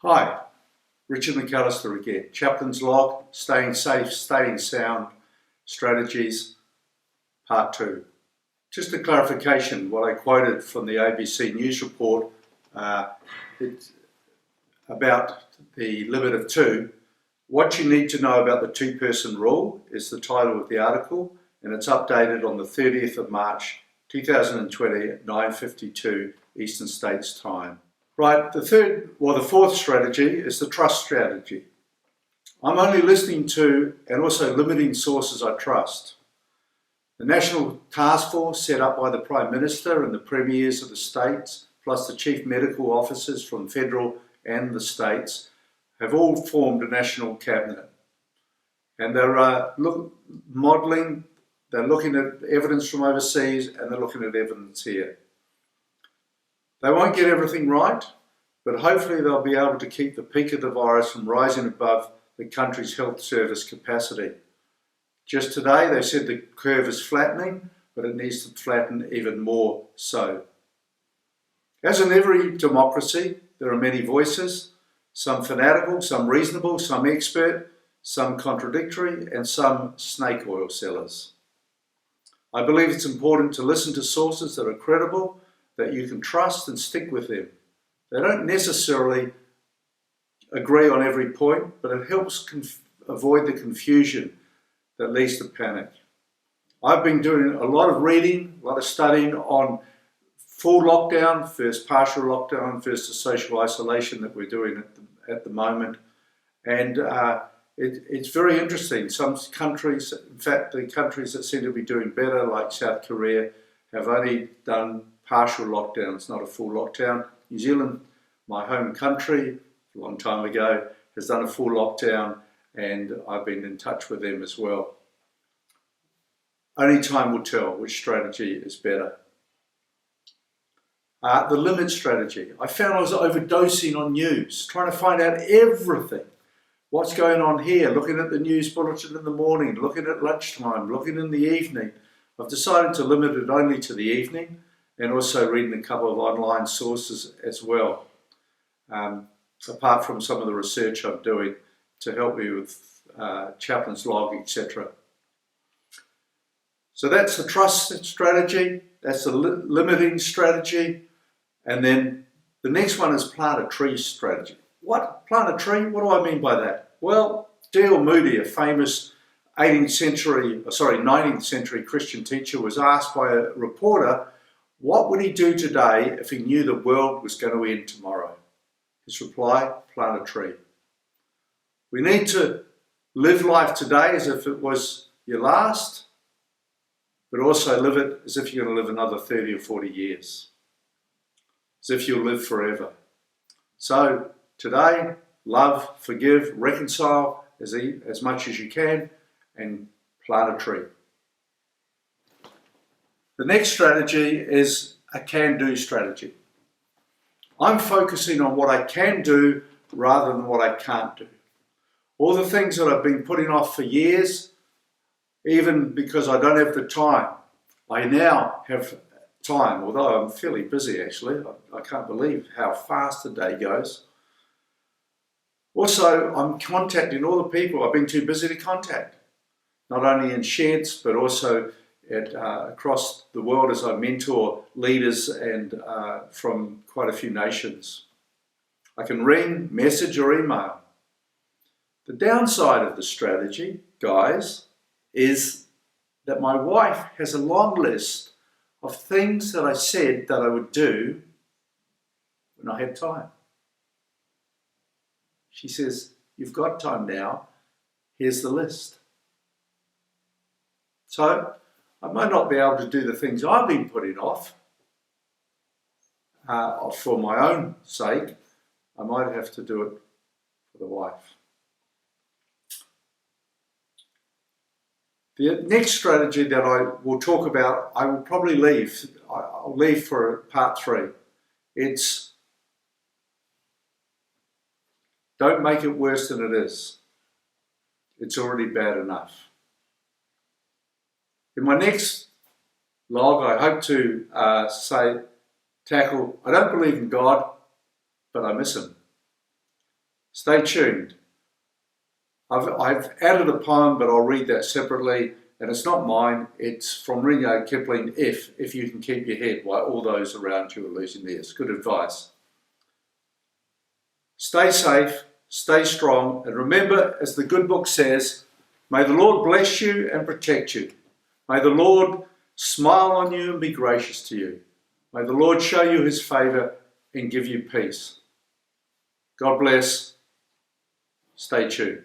Hi, Richard McAllister again. Chaplains log, staying safe, staying sound, strategies, part 2. Just a clarification, what I quoted from the ABC News report it's about the limit of 2. What you need to know about the 2-person rule is the title of the article, and it's updated on the 30th of March 2020 at 9:52 Eastern States Time. Right, the fourth strategy is the trust strategy. I'm only listening to and also limiting sources I trust. The National Task Force set up by the Prime Minister and the Premiers of the states, plus the Chief Medical Officers from federal and the states, have all formed a national cabinet. And they're modelling, they're looking at evidence from overseas and they're looking at evidence here. They won't get everything right, but hopefully they'll be able to keep the peak of the virus from rising above the country's health service capacity. Just today they said the curve is flattening, but it needs to flatten even more so. As in every democracy, there are many voices, some fanatical, some reasonable, some expert, some contradictory, and some snake oil sellers. I believe it's important to listen to sources that are credible, that you can trust and stick with them. They don't necessarily agree on every point, but it helps avoid the confusion that leads to panic. I've been doing a lot of reading, a lot of studying on full lockdown, first partial lockdown, first the social isolation that we're doing at the moment. And it's very interesting. Some countries, in fact, the countries that seem to be doing better, like South Korea, have only done partial lockdowns, not a full lockdown. New Zealand, my home country, a long time ago, has done a full lockdown, and I've been in touch with them as well. Only time will tell which strategy is better. The limit strategy. I found I was overdosing on news, trying to find out everything. What's going on here, looking at the news bulletin in the morning, looking at lunchtime, looking in the evening. I've decided to limit it only to the evening, and also reading a couple of online sources as well, apart from some of the research I'm doing to help me with Chaplains log, etc. So that's the trust strategy, that's the limiting strategy, and then the next one is plant a tree strategy. What? Plant a tree? What do I mean by that? Well, D.L. Moody, a famous 19th century Christian teacher, was asked by a reporter, what would he do today if he knew the world was going to end tomorrow? His reply, plant a tree. We need to live life today as if it was your last, but also live it as if you're going to live another 30 or 40 years, as if you'll live forever. So today, love, forgive, reconcile as much as you can, and plant a tree. The next strategy is a can-do strategy. I'm focusing on what I can do rather than what I can't do. All the things that I've been putting off for years, even because I don't have the time, I now have time, although I'm fairly busy actually. I can't believe how fast the day goes. Also, I'm contacting all the people I've been too busy to contact, not only in sheds, but also across the world as I mentor leaders and from quite a few nations. I can ring, message or email. The downside of the strategy, guys, is that my wife has a long list of things that I said that I would do when I had time. She says, you've got time now, here's the list. So I might not be able to do the things I've been putting off for my own sake. I might have to do it for the wife. The next strategy that I will talk about, I will probably leave. I'll leave for part 3. It's don't make it worse than it is. It's already bad enough. In my next log, I hope to tackle, I don't believe in God, but I miss him. Stay tuned. I've added a poem, but I'll read that separately. And it's not mine, it's from Rudyard Kipling, if you can keep your head while all those around you are losing theirs. Good advice. Stay safe, stay strong, and remember, as the good book says, may the Lord bless you and protect you. May the Lord smile on you and be gracious to you. May the Lord show you his favour and give you peace. God bless. Stay tuned.